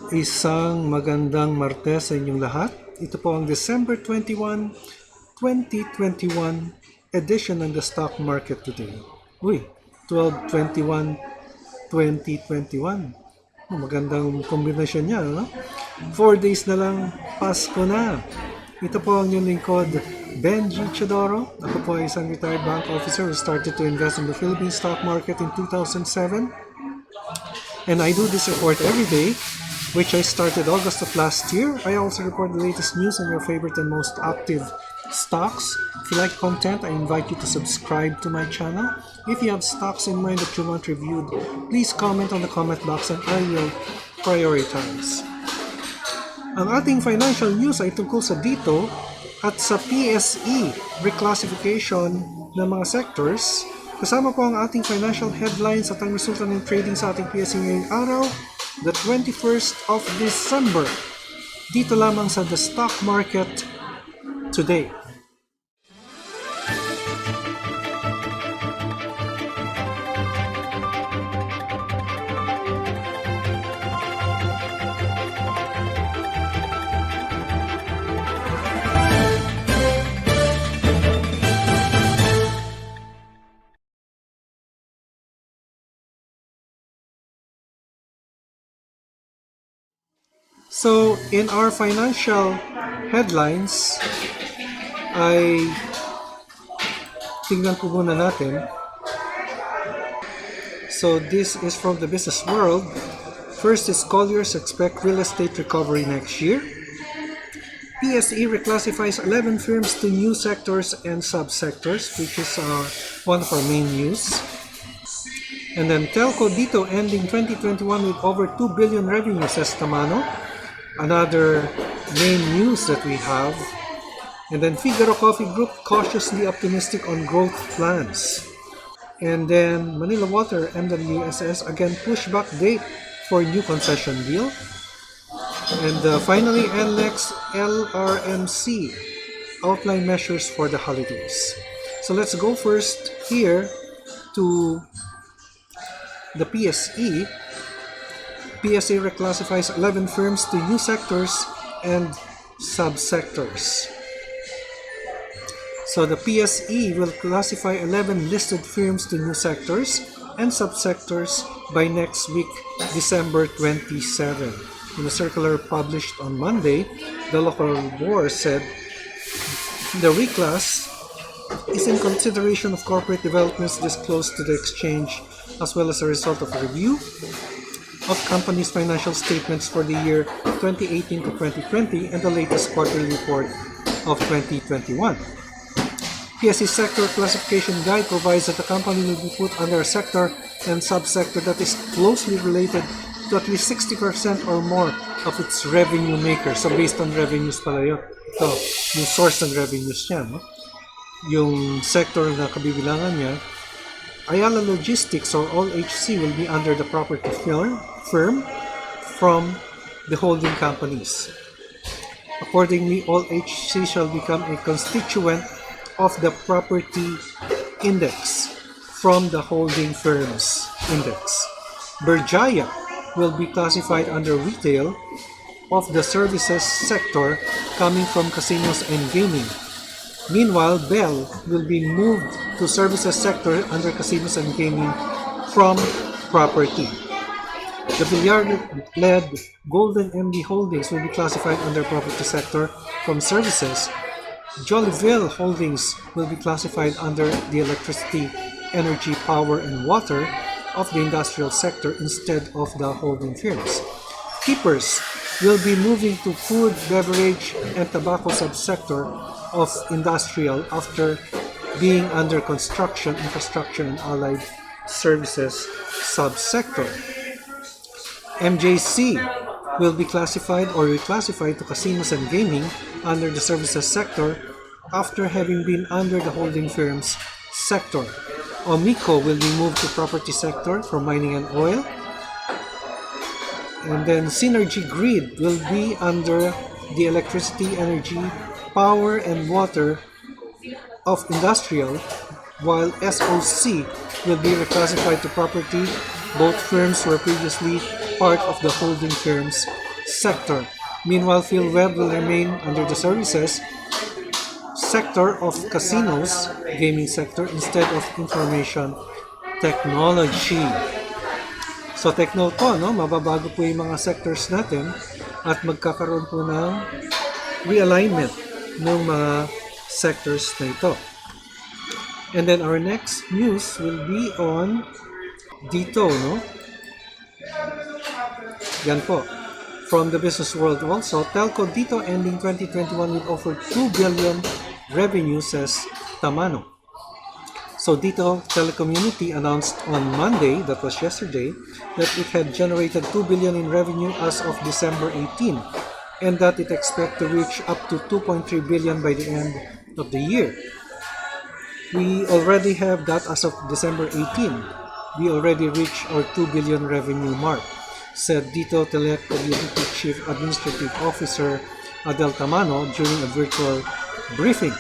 Isang magandang Martes sa inyong lahat. Ito po ang December 21, 2021 edition ng the stock market today. Uy, 12/21/2021. Magandang kombinasyon niya, no? 4 days na lang, Pasko na. Ito po ang inyong lingkod, Benji Chodoro. Ako po ay isang retired bank officer who started to invest in the Philippine stock market in 2007. And I do this report every day, which I started August of last year. I also report the latest news on your favorite and most active stocks. If you like content, I invite you to subscribe to my channel. If you have stocks in mind that you want reviewed, please comment on the comment box and I will prioritize. Ang ating financial news ay tungkol sa dito at sa PSE reclassification ng mga sectors. Kasama po ang ating financial headlines at ang resulta ng trading sa ating PSE ngayong araw, the 21st of December. Dito lamang sa the stock market today. So, in our financial headlines, ay tingnan po muna natin. So, this is from the business world. First is Colliers expect real estate recovery next year. PSE reclassifies 11 firms to new sectors and subsectors, which is one of our main news. And then Telco dito ending 2021 with over 2 billion revenue, says Tamano. Another main news that we have. And then Figaro Coffee Group cautiously optimistic on growth plans. And then Manila Water MWSS again pushback date for new concession deal. And finally NLEX LRMC outline measures for the holidays. So let's go first here to the PSE. PSE reclassifies 11 firms to new sectors and subsectors. So the PSE will classify 11 listed firms to new sectors and subsectors by next week, December 27. In a circular published on Monday, the local board said the reclass is in consideration of corporate developments disclosed to the exchange as well as a result of a review of companies' financial statements for the year 2018 to 2020 and the latest quarterly report of 2021. PSE sector classification guide provides that the company will be put under a sector and subsector that is closely related to at least 60% or more of its revenue maker. So based on revenues pala yun. Ito, yung source ng revenues niya. No? Yung sector na kabibilangan niya, Ayala Logistics or All HC will be under the property firm from the holding companies. Accordingly, All HC shall become a constituent of the property index from the holding firm's index. Berjaya will be classified under retail of the services sector coming from casinos and gaming. Meanwhile, Bell will be moved to services sector under casinos and gaming from property. The Villar-led Golden MD Holdings will be classified under property sector from services. Jollyville Holdings will be classified under the electricity, energy, power, and water of the industrial sector instead of the holding firms. Keepers will be moving to food, beverage, and tobacco subsector of industrial after being under construction, infrastructure, and allied services subsector. MJC will be classified or reclassified to casinos and gaming under the services sector after having been under the holding firm's sector. Omico will be moved to property sector from mining and oil. And then Synergy Grid will be under the electricity, energy, power, and water of industrial, while SOC will be reclassified to property Both firms were previously part of the holding firms sector. Meanwhile, PhilWeb will remain under the services sector of casinos, gaming sector, instead of information technology. So take note po, no? Mababago po yung mga sectors natin at magkakaroon po ng realignment ng mga sectors na ito. And then our next news will be on dito, no? Yan po. From the business world also, Telco dito ending 2021 will offer 2 billion revenue, says Tamano. So Dito Telecommunity announced on Monday, that was yesterday, that it had generated 2 billion in revenue as of December 18 and that it expects to reach up to 2.3 billion by the end of the year. We already have that as of December 18. We already reached our 2 billion revenue mark, said Dito Telecommunity Chief Administrative Officer Adel Tamano during a virtual briefing.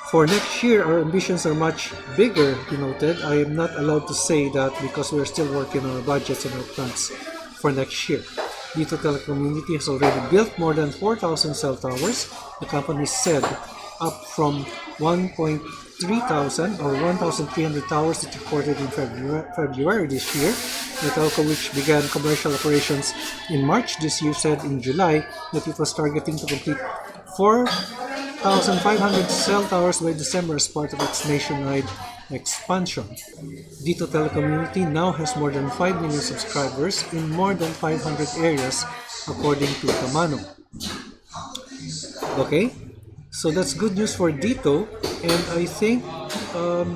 For next year, our ambitions are much bigger, he noted. I am not allowed to say that because we are still working on our budgets and our plans for next year. Dito Telecommunity has already built more than 4,000 cell towers, the company said, up from 1,300 or 1,300 towers that reported in February this year. The telco, which began commercial operations in March this year, said in July that it was targeting to complete 4,500 cell towers by December as part of its nationwide expansion. Dito Telecommunity now has more than 5 million subscribers in more than 500 areas, according to Tamano. Okay, so that's good news for Dito, and I think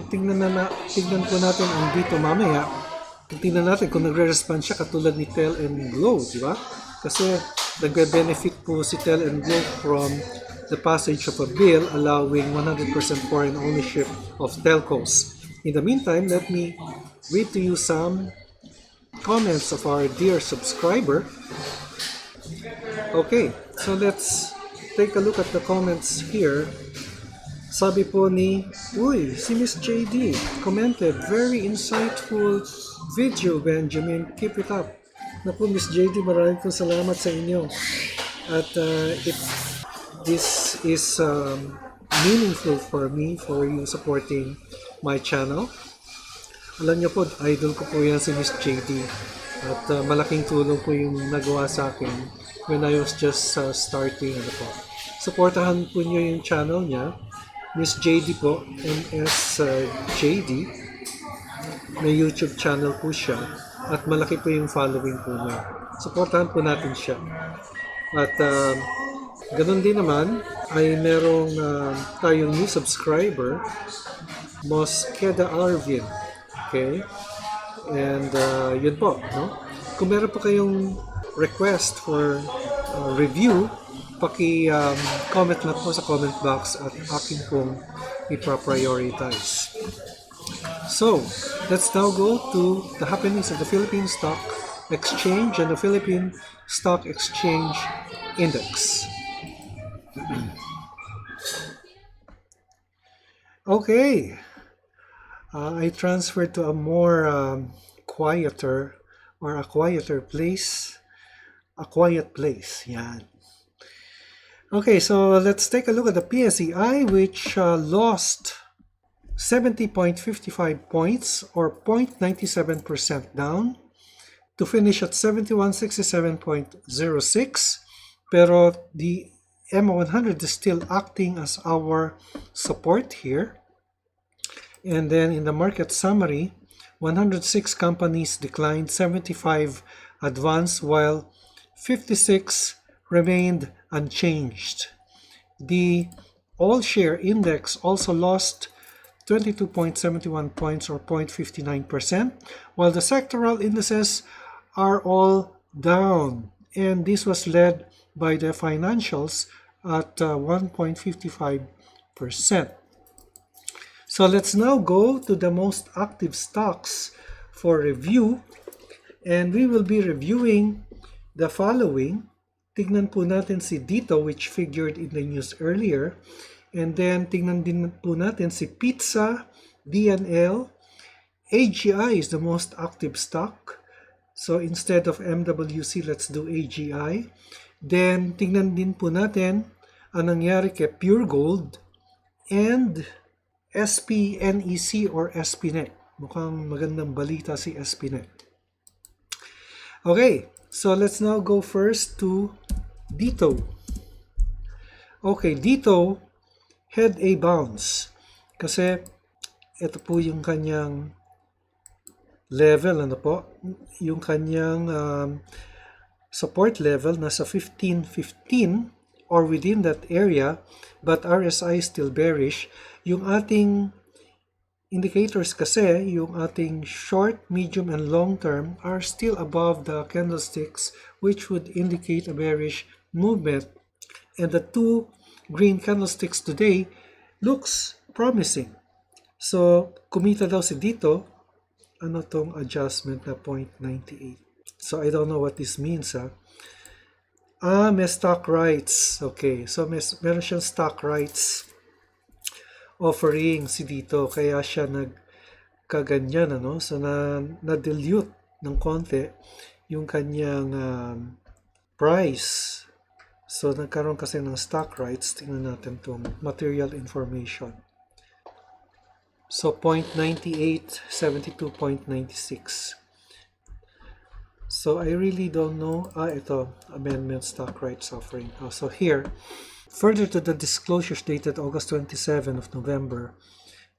tignan po natin ang Dito mamaya. Tignan natin kung nagre-respond siya katulad ni Tel and Glow, di ba? Kasi nagbe-benefit po si Tel and Glow from the passage of a bill allowing 100% foreign ownership of telcos. In the meantime, let me read to you some comments of our dear subscriber. Okay, so let's take a look at the comments here. Sabi po ni, uy, si Miss JD commented, very insightful video, Benjamin. Keep it up. Naku, Miss JD, maraming po salamat sa inyo. At this is meaningful for me, for you supporting my channel. Alam niyo po, idol ko po yan si Miss JD. At malaking tulong po yung nagawa sa akin when I was just starting. Supportahan po niyo yung channel niya. Miss JD po, MS JD. May YouTube channel po siya. At malaki po yung following po niya. Supportahan po natin siya. At ganun din naman ay merong tayong new subscriber, Moskeda Arvin. Okay? And yun po, no? Kung meron po kayong request for review, paki-comment lang po sa comment box at akin pong ipa-prioritize. So, let's now go to the happenings of the Philippine Stock Exchange and the Philippine Stock Exchange Index. Okay, I transferred to a more quieter place, a quiet place. Yan. Okay, so let's take a look at the PSE, which lost 70.55 points or 0.97% down to finish at 7167.06. Pero the MO100 is still acting as our support here. And then in the market summary, 106 companies declined, 75 advanced, while 56 remained unchanged. The all-share index also lost 22.71 points or 0.59%, while the sectoral indices are all down. And this was led by the financials at 1.55%. So let's now go to the most active stocks for review, and we will be reviewing the following. Tignan po natin si Dito, which figured in the news earlier, and then tignan din po natin si Pizza, DNL, AGI is the most active stock. So instead of MWC, let's do AGI. Then tingnan din po natin ang nangyari kay PureGold and SPNEC or SPNEC. Mukhang magandang balita si SPNEC. Okay, so let's now go first to Dito. Okay, Dito had a bounce kasi ito po yung kanyang level, ano po, yung kanyang support level nasa 15.15 or within that area, but RSI is still bearish. Yung ating indicators kasi, yung ating short, medium, and long term are still above the candlesticks, which would indicate a bearish movement. And the two green candlesticks today looks promising. So, kumita daw si Dito, ano tong adjustment na 0.98. So, I don't know what this means, ha? May stock rights. Okay, so meron siyang stock rights offering si Dito, kaya siya nagkaganyan, ano? So, na-dilute ng konti yung kanyang price. So, nagkaroon kasi ng stock rights. Tingnan natin itong material information. So, 0.98, 72.96. So, I really don't know. Ito, amendment stock rights offering. So, here, further to the disclosures dated August 27 of November,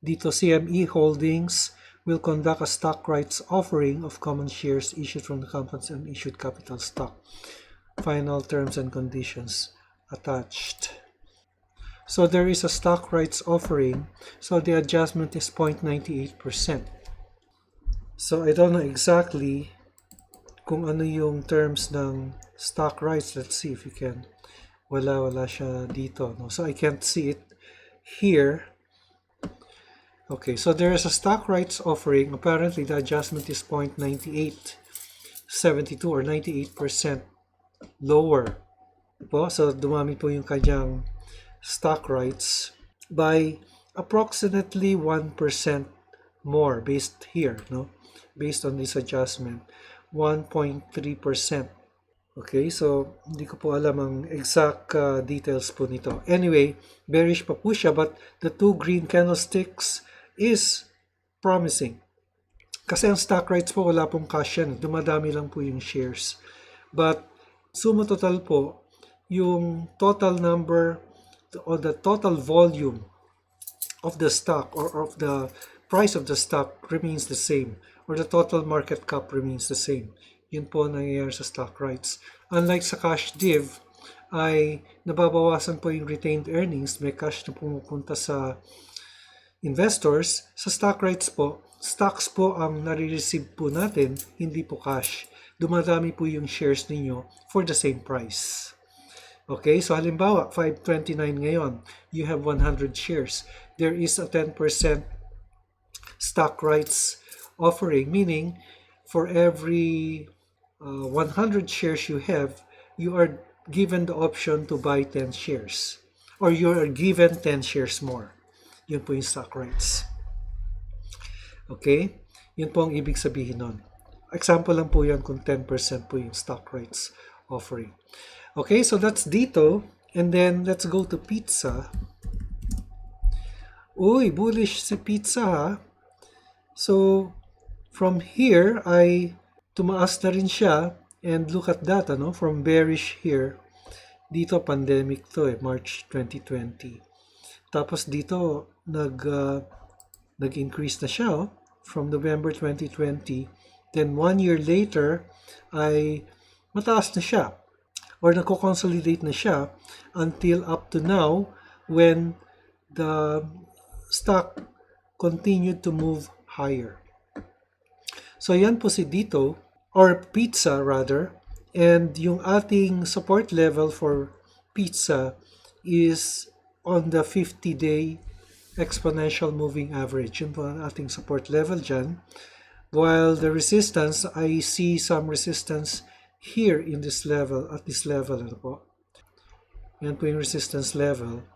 Dito CME Holdings will conduct a stock rights offering of common shares issued from the company's unissued capital stock. Final terms and conditions attached. So there is a stock rights offering. So the adjustment is 0.98%. So I don't know exactly kung ano yung terms ng stock rights. Let's see if we can. Wala siya dito. No? So I can't see it here. Okay, so there is a stock rights offering. Apparently the adjustment is 0.9872 or 98% lower. So dumami po yung kanyang stock rights by approximately 1% more based here, no? Based on this adjustment, 1.3%. Okay, so hindi ko po alam ang exact details po nito. Anyway, bearish pa po siya, but the two green candlesticks is promising. Kasi ang stock rights po wala pong cash yan, dumadami lang po yung shares. But suma total po, yung total number or the total volume of the stock or of the price of the stock remains the same, or the total market cap remains the same. Yun po nangyayari sa stock rights. Unlike sa cash div, ay nababawasan po yung retained earnings, may cash na pumupunta sa investors. Sa stock rights po, stocks po ang nare-receive po natin, hindi po cash. Dumadami po yung shares ninyo for the same price. Okay, so halimbawa, 529 ngayon, you have 100 shares. There is a 10% stock rights offering, meaning for every 100 shares you have, you are given the option to buy 10 shares. Or you are given 10 shares more. Yun po yung stock rights. Okay? Yun po ang ibig sabihin nun. Example lang po yan kung 10% po yung stock rights offering. Okay, so that's Dito. And then, let's go to Pizza. Uy, bullish si Pizza, ha? So, from here, ay tumaas na rin siya. And look at that, ano? From bearish here. Dito, pandemic to March 2020. Tapos dito, nag-increase na siya, oh, from November 2020. Then, 1 year later, ay mataas na siya. Or nagko-consolidate na siya until up to now when the stock continued to move higher. So yan po si Dito, or Pizza rather, and yung ating support level for Pizza is on the 50-day exponential moving average. Yun po ang ating support level dyan. While the resistance, I see some resistance here in this level, at this level, ano po. Yan po yung resistance level.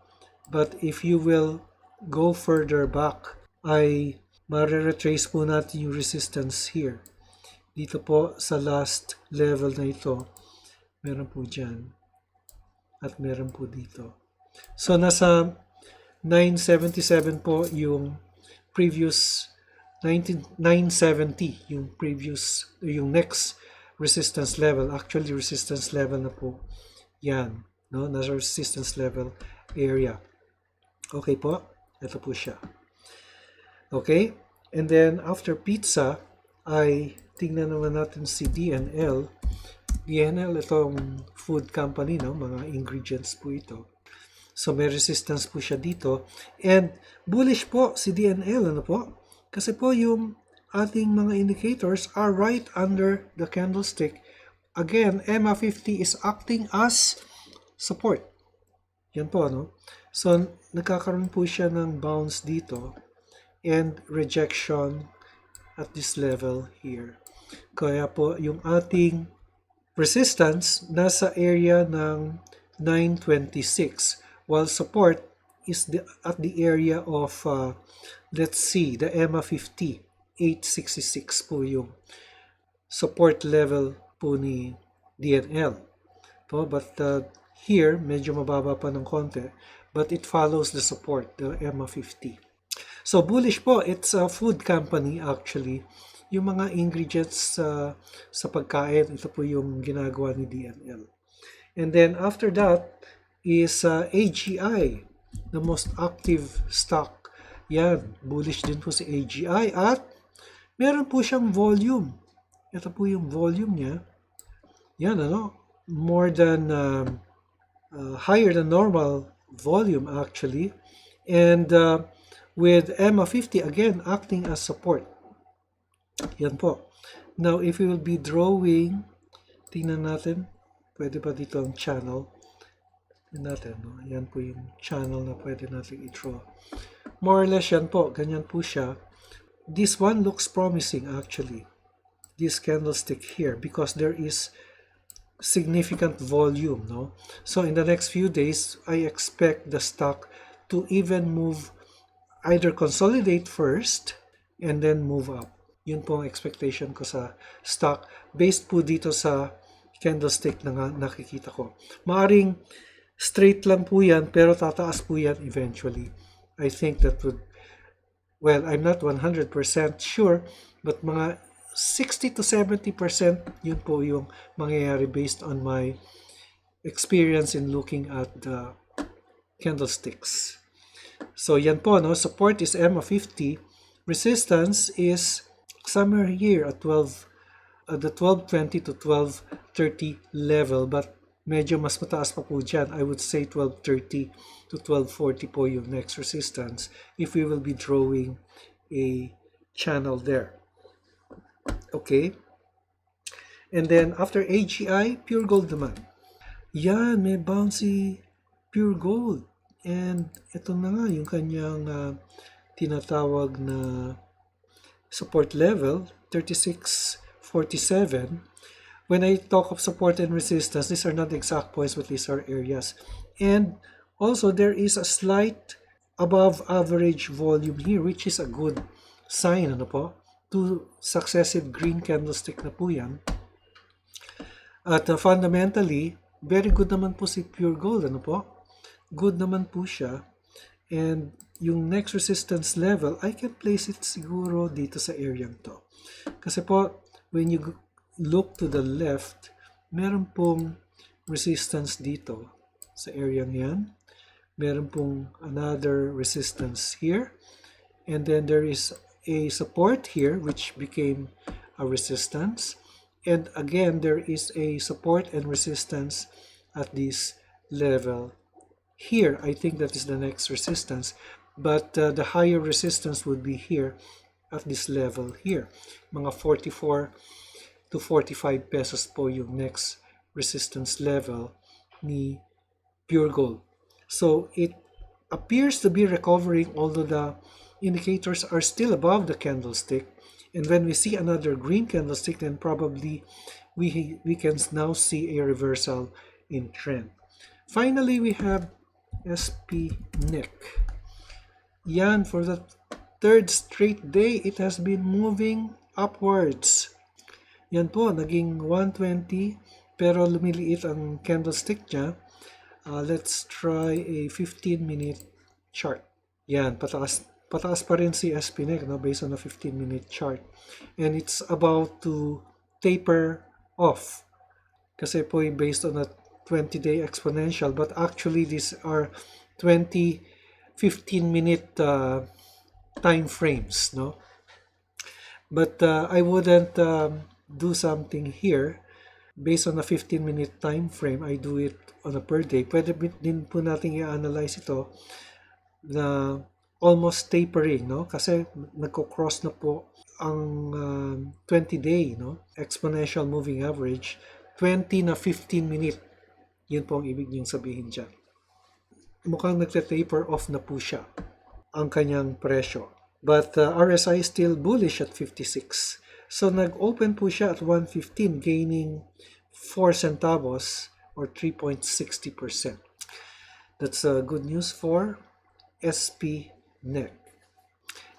But if you will go further back, ay Mare-retrace po natin yung resistance here. Dito po sa last level na ito, meron po dyan. At meron po dito. So, nasa 977 po yung previous 970 yung previous, yung next resistance level. Actually, resistance level na po yan. No? Nasa resistance level area. Okay po? Ito po siya. Okay? And then, after pizza, ay tingnan naman natin si DNL. DNL, itong food company, no? Mga ingredients po ito. So, may resistance po siya dito. And bullish po si DNL, ano po? Kasi po yung ating mga indicators are right under the candlestick. Again, EMA 50 is acting as support. Yan po, no? So, nagkakaroon po siya ng bounce dito and rejection at this level here. Kaya po, yung ating resistance nasa area ng 926, while support is at the area of, let's see, the EMA 50, 866 po yung support level po ni DNL. But here, medyo mababa pa ng konti, but it follows the support, the EMA 50. So, bullish po. It's a food company actually. Yung mga ingredients sa pagkain, ito po yung ginagawa ni DNL. And then after that is AGI, the most active stock. Yan, bullish din po si AGI at meron po siyang volume. Ito po yung volume niya. Yan, ano? More than, higher than normal volume actually. And with EMA 50 again acting as support. Yan po. Now, if we will be drawing, tingnan natin, pwede ba dito ang channel? Tingnan natin, no? Yan po yung channel na pwede natin i-draw. More or less yan po, ganyan po siya. This one looks promising actually. This candlestick here because there is significant volume, no? So in the next few days, I expect the stock to even move, either consolidate first and then move up. Yun po ang expectation ko sa stock based po dito sa candlestick na nakikita ko. Maaring straight lang po yan pero tataas po yan eventually. I think that would, well, I'm not 100% sure but mga 60 to 70% yun po yung mangyayari based on my experience in looking at the candlesticks. So yan po, no? Support is EMA 50. Resistance is somewhere here at 12, the 1220 to 1230 level. But medyo mas mataas pa po dyan. I would say 1230 to 1240 po yung next resistance if we will be drawing a channel there. Okay? And then after AGI, pure gold naman. Yan, may bouncy pure gold. And ito na nga yung kanyang tinatawag na support level, 3647. When I talk of support and resistance, these are not exact points, but these are areas. And also, there is a slight above average volume here, which is a good sign. Ano po? Two successive green candlestick na po yan. At fundamentally, very good naman po si pure gold. Ano po? Good naman po siya. And yung next resistance level, I can place it siguro dito sa area to. Kasi po, when you look to the left, meron pong resistance dito sa area yan. Meron pong another resistance here. And then there is a support here which became a resistance. And again, there is a support and resistance at this level. Here, I think that is the next resistance, but the higher resistance would be here at this level here. Mga 44 to 45 pesos po yung next resistance level ni pure gold. So it appears to be recovering, although the indicators are still above the candlestick. And when we see another green candlestick, then probably we can now see a reversal in trend. Finally, we have SPNEC. Yan, for the third straight day, it has been moving upwards. Yan po, naging 120 pero lumiliit ang candlestick niya. Let's try a 15-minute chart. Yan, pataas pa rin si SPNEC, no, based on a 15-minute chart. And it's about to taper off. Kasi po based on a 20-day exponential, but actually these are 20 15-minute time frames, no? But I wouldn't do something here based on a 15-minute time frame. I do it on a per day. Pwede din po natin i-analyze ito na almost tapering, no? Kasi nagko-cross na po ang 20-day, no? Exponential moving average, 20 na 15-minute. Yun po ang ibig niyong sabihin dyan. Mukhang nagte-taper off na po siya ang kanyang presyo. But RSI is still bullish at 56. So nag-open po siya at 115, gaining 4 centavos or 3.60%. That's good news for SPNEC.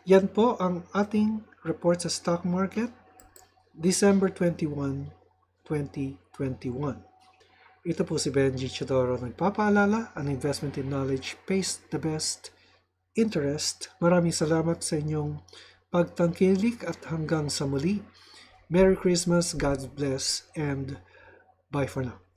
Yan po ang ating report sa stock market, December 21, 2021. Ito po si Benji Chodoro nagpapaalala, an investment in knowledge pays the best interest. Maraming salamat sa inyong pagtangkilik at hanggang sa muli. Merry Christmas, God bless, and bye for now.